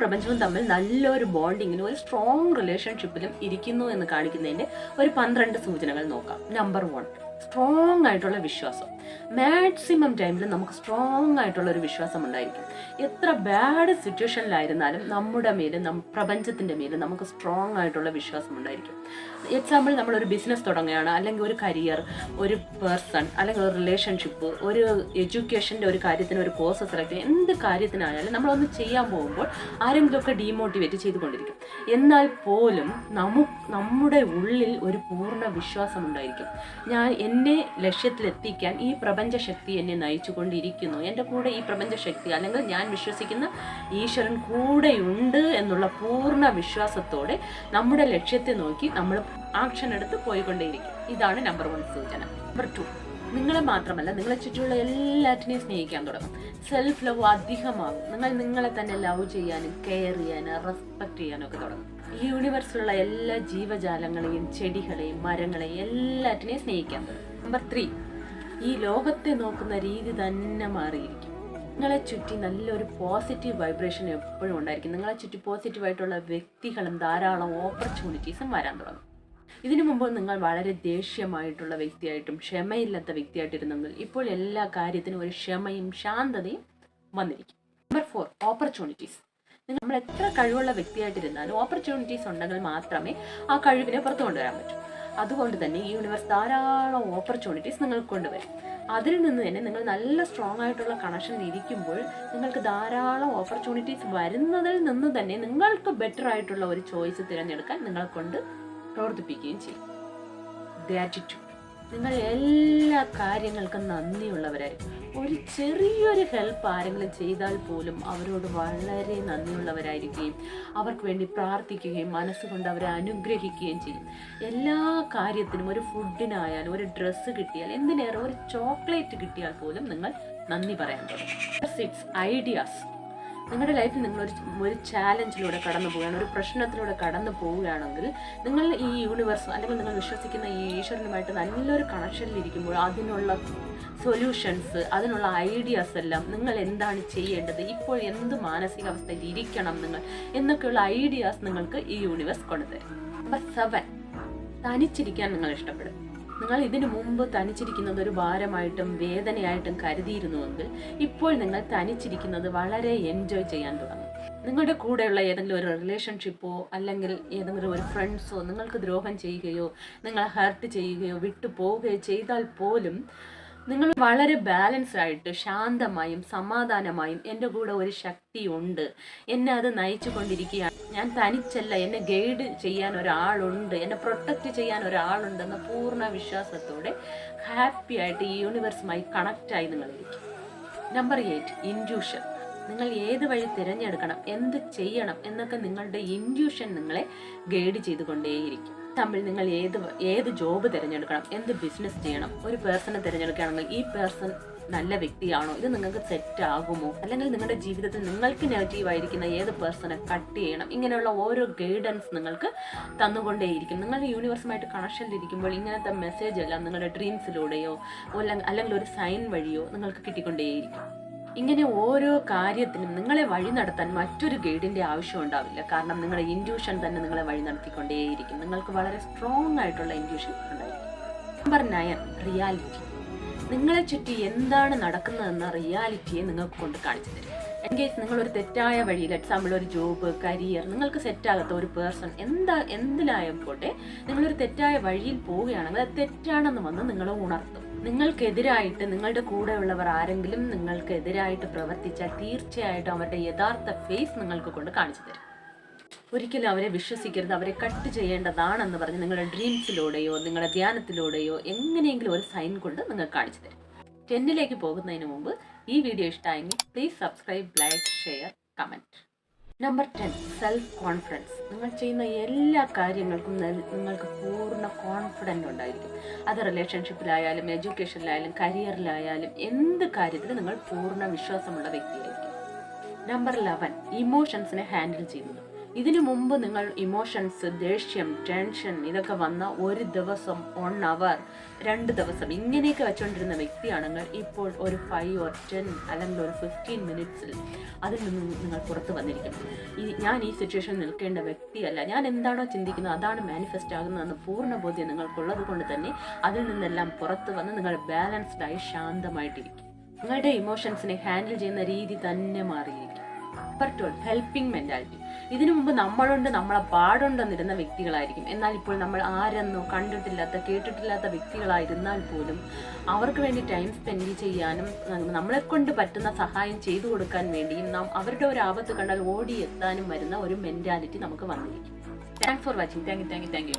പ്രപഞ്ചവും തമ്മിൽ നല്ലൊരു ബോണ്ടിങ്ങിനും ഒരു സ്ട്രോങ് റിലേഷൻഷിപ്പിലും ഇരിക്കുന്നു എന്ന് കാണിക്കുന്നതിന്റെ ഒരു 12 സൂചനകൾ നോക്കാം. നമ്പർ 1, സ്ട്രോങ് ആയിട്ടുള്ള വിശ്വാസം. മാക്സിമം ടൈമിൽ നമുക്ക് സ്ട്രോങ് ആയിട്ടുള്ള ഒരു വിശ്വാസം ഉണ്ടായിരിക്കും. എത്ര ബാഡ് സിറ്റുവേഷനിലായിരുന്നാലും നമ്മുടെ മേലും പ്രപഞ്ചത്തിന്റെ മേലും നമുക്ക് സ്ട്രോങ് ആയിട്ടുള്ള വിശ്വാസം ഉണ്ടായിരിക്കും. എക്സാമ്പിൾ, നമ്മളൊരു ബിസിനസ് തുടങ്ങുകയാണ്, അല്ലെങ്കിൽ ഒരു കരിയർ, ഒരു പേഴ്സൺ, അല്ലെങ്കിൽ ഒരു റിലേഷൻഷിപ്പ്, ഒരു എഡ്യൂക്കേഷൻ്റെ ഒരു കാര്യത്തിന് ഒരു കോഴ്സ് സെലക്ട് ചെയ്യുക, എന്ത് കാര്യത്തിനായാലും നമ്മളൊന്ന് ചെയ്യാൻ പോകുമ്പോൾ ആരെങ്കിലുമൊക്കെ ഡീമോട്ടിവേറ്റ് ചെയ്തുകൊണ്ടിരിക്കും. എന്നാൽ പോലും നമ്മുടെ ഉള്ളിൽ ഒരു പൂർണ്ണ വിശ്വാസം ഉണ്ടായിരിക്കും. എന്നെ ലക്ഷ്യത്തിലെത്തിക്കാൻ ഈ പ്രപഞ്ചശക്തി എന്നെ നയിച്ചുകൊണ്ടിരിക്കുന്നു, എൻ്റെ കൂടെ ഈ പ്രപഞ്ചശക്തി അല്ലെങ്കിൽ ഞാൻ വിശ്വസിക്കുന്ന ഈശ്വരൻ കൂടെയുണ്ട് എന്നുള്ള പൂർണ്ണ വിശ്വാസത്തോടെ നമ്മുടെ ലക്ഷ്യത്തെ നോക്കി നമ്മൾ ആക്ഷൻ എടുത്ത് പോയിക്കൊണ്ടേയിരിക്കും. ഇതാണ് നമ്പർ 1 സൂചന. നമ്പർ 2, നിങ്ങളെ മാത്രമല്ല നിങ്ങളെ ചുറ്റുമുള്ള എല്ലാറ്റിനെയും സ്നേഹിക്കാൻ തുടങ്ങും. സെൽഫ് ലവ് അധികമാകും. നിങ്ങളെ തന്നെ ലവ് ചെയ്യാനും കെയർ ചെയ്യാനും റെസ്പെക്ട് ചെയ്യാനും ഒക്കെ തുടങ്ങും. ഈ യൂണിവേഴ്സിലുള്ള എല്ലാ ജീവജാലങ്ങളെയും ചെടികളെയും മരങ്ങളെയും എല്ലാറ്റിനെയും സ്നേഹിക്കാൻ തുടങ്ങും. നമ്പർ 3, ഈ ലോകത്തെ നോക്കുന്ന രീതി തന്നെ മാറിയിരിക്കും. നിങ്ങളെ ചുറ്റി നല്ലൊരു പോസിറ്റീവ് വൈബ്രേഷൻ എപ്പോഴും ഉണ്ടായിരിക്കും. നിങ്ങളെ ചുറ്റി പോസിറ്റീവായിട്ടുള്ള വ്യക്തികളും ധാരാളം ഓപ്പർച്യൂണിറ്റീസും വരാൻ തുടങ്ങും. ഇതിനു മുമ്പ് നിങ്ങൾ വളരെ ദേഷ്യമായിട്ടുള്ള വ്യക്തിയായിട്ടും ക്ഷമയില്ലാത്ത വ്യക്തിയായിട്ടിരുന്നെങ്കിൽ ഇപ്പോൾ എല്ലാ കാര്യത്തിനും ഒരു ക്ഷമയും ശാന്തതയും വന്നിരിക്കും. Number 4, opportunities. നമ്മൾ എത്ര കഴിവുള്ള വ്യക്തിയായിട്ടിരുന്നാലും ഓപ്പർച്യൂണിറ്റീസ് ഉണ്ടെങ്കിൽ മാത്രമേ ആ കഴിവിനെ പുറത്തു കൊണ്ടുവരാൻ പറ്റൂ. അതുകൊണ്ട് തന്നെ ഈ യൂണിവേഴ്സ് ധാരാളം ഓപ്പർച്യൂണിറ്റീസ് നിങ്ങൾക്ക് കൊണ്ടുവരും. അതിൽ നിന്ന് തന്നെ നിങ്ങൾ നല്ല സ്ട്രോങ് ആയിട്ടുള്ള കണക്ഷനിൽ ഇരിക്കുമ്പോൾ നിങ്ങൾക്ക് ധാരാളം ഓപ്പർച്യൂണിറ്റീസ് വരുന്നതിൽ നിന്ന് തന്നെ നിങ്ങൾക്ക് ബെറ്റർ ആയിട്ടുള്ള ഒരു ചോയ്സ് തിരഞ്ഞെടുക്കാൻ നിങ്ങളെ കൊണ്ട് പ്രവർത്തിപ്പിക്കുകയും ചെയ്യും. ഗ്രാറ്റിറ്റ്യൂഡ്. നിങ്ങൾ എല്ലാ കാര്യങ്ങൾക്കും നന്ദിയുള്ളവരായിരിക്കും. ഒരു ചെറിയൊരു ഹെൽപ്പ് ആരെങ്കിലും ചെയ്താൽ പോലും അവരോട് വളരെ നന്ദിയുള്ളവരായിരിക്കുകയും അവർക്ക് വേണ്ടി പ്രാർത്ഥിക്കുകയും മനസ്സുകൊണ്ട് അവരെ അനുഗ്രഹിക്കുകയും ചെയ്യും. എല്ലാ കാര്യത്തിനും, ഒരു ഫുഡിനായാലും ഒരു ഡ്രസ്സ് കിട്ടിയാൽ, എന്തിനേറെ ഒരു ചോക്ലേറ്റ് കിട്ടിയാൽ പോലും നിങ്ങൾ നന്ദി പറയാൻ തുടങ്ങും. 6, ഐഡിയാസ്. നിങ്ങളുടെ ലൈഫിൽ നിങ്ങൾ ഒരു ചാലഞ്ചിലൂടെ കടന്നു പോവുകയാണ്, ഒരു പ്രശ്നത്തിലൂടെ കടന്നു പോവുകയാണെങ്കിൽ നിങ്ങൾ ഈ യൂണിവേഴ്സ് അല്ലെങ്കിൽ നിങ്ങൾ വിശ്വസിക്കുന്ന ഈ ഈശ്വരനുമായിട്ട് നല്ലൊരു കണക്ഷനിലിരിക്കുമ്പോൾ അതിനുള്ള സൊല്യൂഷൻസ്, അതിനുള്ള ഐഡിയാസ് എല്ലാം നിങ്ങൾ എന്താണ് ചെയ്യേണ്ടത്, ഇപ്പോൾ എന്ത് മാനസികാവസ്ഥയിൽ ഇരിക്കണം നിങ്ങൾ എന്നൊക്കെയുള്ള ഐഡിയാസ് നിങ്ങൾക്ക് ഈ യൂണിവേഴ്സ് കൊണ്ടുതരും. നമ്പർ 7, തനിച്ചിരിക്കാൻ നിങ്ങൾ ഇഷ്ടപ്പെടും. നിങ്ങൾ ഇതിനു മുമ്പ് തനിച്ചിരിക്കുന്നത് ഒരു ഭാരമായിട്ടും വേദനയായിട്ടും കരുതിയിരുന്നുവെങ്കിൽ ഇപ്പോൾ നിങ്ങൾ തനിച്ചിരിക്കുന്നത് വളരെ എൻജോയ് ചെയ്യാൻ തുടങ്ങും. നിങ്ങളുടെ കൂടെയുള്ള ഏതെങ്കിലും ഒരു റിലേഷൻഷിപ്പോ അല്ലെങ്കിൽ ഏതെങ്കിലും ഒരു ഫ്രണ്ട്സോ നിങ്ങൾക്ക് ദ്രോഹം ചെയ്യുകയോ നിങ്ങളെ ഹർട്ട് ചെയ്യുകയോ വിട്ടു പോവുകയോ ചെയ്താൽ പോലും നിങ്ങൾ വളരെ ബാലൻസ്ഡ് ആയിട്ട് ശാന്തമായും സമാധാനമായും എൻ്റെ കൂടെ ഒരു ശക്തിയുണ്ട്, എന്നെ അത് നയിച്ചു കൊണ്ടിരിക്കുകയാണ്, ഞാൻ തനിച്ചല്ല, എന്നെ ഗൈഡ് ചെയ്യാൻ ഒരാളുണ്ട്, എന്നെ പ്രൊട്ടക്റ്റ് ചെയ്യാൻ ഒരാളുണ്ടെന്ന പൂർണ്ണ വിശ്വാസത്തോടെ ഹാപ്പി ആയിട്ട് ഈ യൂണിവേഴ്സുമായി കണക്റ്റായി നിങ്ങളിരിക്കും. Number 8, intuition. നിങ്ങൾ ഏത് വഴി തിരഞ്ഞെടുക്കണം, എന്ത് ചെയ്യണം എന്നൊക്കെ നിങ്ങളുടെ ഇൻറ്റ്യൂഷൻ നിങ്ങളെ ഗൈഡ് ചെയ്തുകൊണ്ടേയിരിക്കും. തമ്മിൽ നിങ്ങൾ ഏത് ജോബ് തിരഞ്ഞെടുക്കണം, എന്ത് ബിസിനസ് ചെയ്യണം, ഒരു പേഴ്സണെ തിരഞ്ഞെടുക്കുകയാണെങ്കിൽ ഈ പേഴ്സൺ നല്ല വ്യക്തിയാണോ, ഇത് നിങ്ങൾക്ക് സെറ്റ് ആകുമോ, അല്ലെങ്കിൽ നിങ്ങളുടെ ജീവിതത്തിൽ നിങ്ങൾക്ക് നെഗറ്റീവായിരിക്കുന്ന ഏത് പേഴ്സണെ കട്ട് ചെയ്യണം, ഇങ്ങനെയുള്ള ഓരോ ഗൈഡൻസ് നിങ്ങൾക്ക് തന്നുകൊണ്ടേയിരിക്കും. നിങ്ങളുടെ യൂണിവേഴ്സുമായിട്ട് കണക്ഷനിലിരിക്കുമ്പോൾ ഇങ്ങനത്തെ മെസ്സേജ് എല്ലാം നിങ്ങളുടെ ഡ്രീംസിലൂടെയോ അല്ലെങ്കിൽ ഒരു സൈൻ വഴിയോ നിങ്ങൾക്ക് കിട്ടിക്കൊണ്ടേയിരിക്കും. ഇങ്ങനെ ഓരോ കാര്യത്തിനും നിങ്ങളെ വഴി നടത്താൻ മറ്റൊരു ഗൈഡിൻ്റെ ആവശ്യം ഉണ്ടാവില്ല. കാരണം നിങ്ങളുടെ ഇൻറ്റ്യൂഷൻ തന്നെ നിങ്ങളെ വഴി നടത്തിക്കൊണ്ടേയിരിക്കും. നിങ്ങൾക്ക് വളരെ സ്ട്രോങ് ആയിട്ടുള്ള ഇൻറ്റ്യൂഷൻ ഉണ്ടായിരിക്കും. Number 9, reality. നിങ്ങളെ ചുറ്റി എന്താണ് നടക്കുന്നതെന്ന റിയാലിറ്റിയെ നിങ്ങൾക്ക് കൊണ്ട് കാണിച്ചു തരും. എൻകേസ് നിങ്ങളൊരു തെറ്റായ വഴിയിൽ, എക്സാമ്പിൾ ഒരു ജോബ്, കരിയർ, നിങ്ങൾക്ക് സെറ്റാകാത്ത ഒരു പേഴ്സൺ, എന്തിനായപ്പോട്ടെ നിങ്ങളൊരു തെറ്റായ വഴിയിൽ പോവുകയാണെങ്കിൽ അത് തെറ്റാണെന്ന് വന്ന് നിങ്ങളെ ഉണർത്തും. നിങ്ങൾക്കെതിരായിട്ട് നിങ്ങളുടെ കൂടെയുള്ളവർ ആരെങ്കിലും നിങ്ങൾക്കെതിരായിട്ട് പ്രവർത്തിച്ചാൽ തീർച്ചയായിട്ടും അവരുടെ യഥാർത്ഥ ഫേസ് നിങ്ങൾക്ക് കൊണ്ട് കാണിച്ചു തരും. ഒരിക്കലും അവരെ വിശ്വസിക്കരുത്, അവരെ കട്ട് ചെയ്യേണ്ടതാണെന്ന് പറഞ്ഞ് നിങ്ങളുടെ ഡ്രീംസിലൂടെയോ നിങ്ങളുടെ ധ്യാനത്തിലൂടെയോ എങ്ങനെയെങ്കിലും ഒരു സൈൻ കൊണ്ട് നിങ്ങൾക്ക് കാണിച്ചു തരും. 10ലേക്ക് പോകുന്നതിന് മുമ്പ് ഈ വീഡിയോ ഇഷ്ടമായെങ്കിൽ please subscribe, like, share, comment. Number 10, self confidence. നിങ്ങൾ ചെയ്യുന്ന എല്ലാ കാര്യങ്ങൾക്കും നിങ്ങൾക്ക് പൂർണ്ണ കോൺഫിഡൻ്റ് ഉണ്ടായിരിക്കും. അത് റിലേഷൻഷിപ്പിലായാലും എഡ്യൂക്കേഷനിലായാലും കരിയറിലായാലും എന്ത് കാര്യത്തിലും നിങ്ങൾ പൂർണ്ണ വിശ്വാസമുള്ള വ്യക്തിയായിരിക്കും. നമ്പർ 11, ഇമോഷൻസിനെ ഹാൻഡിൽ ചെയ്യുന്നത്. ഇതിനു മുമ്പ് നിങ്ങൾ ഇമോഷൻസ്, ദേഷ്യം, ടെൻഷൻ ഇതൊക്കെ വന്ന ഒരു ദിവസം, 1 അവർ, 2 ദിവസം ഇങ്ങനെയൊക്കെ വെച്ചുകൊണ്ടിരുന്ന വ്യക്തിയാണെങ്കിൽ ഇപ്പോൾ ഒരു 5 or 10 അല്ലെങ്കിൽ ഒരു 15 മിനിറ്റ്സിൽ അതിൽ നിന്ന് നിങ്ങൾ പുറത്ത് വന്നിരിക്കും. ഞാൻ ഈ സിറ്റുവേഷൻ നിൽക്കേണ്ട വ്യക്തിയല്ല, ഞാൻ എന്താണോ ചിന്തിക്കുന്നത് അതാണ് മാനിഫെസ്റ്റ് ആകുന്നതെന്ന് പൂർണ്ണ ബോധ്യം നിങ്ങൾക്കുള്ളത് കൊണ്ട് തന്നെ അതിൽ നിന്നെല്ലാം പുറത്ത് വന്ന് നിങ്ങൾ ബാലൻസ്ഡായി ശാന്തമായിട്ടിരിക്കും. നിങ്ങളുടെ ഇമോഷൻസിനെ ഹാൻഡിൽ ചെയ്യുന്ന രീതി തന്നെ മാറിയിരിക്കും. Number 12, helping mentality. ഇതിനു മുമ്പ് നമ്മളുണ്ട്, നമ്മളെ പാടുണ്ടെന്നിരുന്ന വ്യക്തികളായിരിക്കും. എന്നാൽ ഇപ്പോൾ നമ്മൾ ആരെന്നോ കണ്ടിട്ടില്ലാത്ത, കേട്ടിട്ടില്ലാത്ത വ്യക്തികളായിരുന്നാൽ പോലും അവർക്ക് വേണ്ടി ടൈം സ്പെൻഡ് ചെയ്യാനും നമ്മളെ കൊണ്ട് പറ്റുന്ന സഹായം ചെയ്തു കൊടുക്കാൻ വേണ്ടിയും അവരുടെ ഒരു ആപത്ത് കണ്ടാൽ ഓടിയെത്താനും വരുന്ന ഒരു മെന്റാലിറ്റി നമുക്ക് വന്നിരിക്കും. Thanks for watching. Thank you.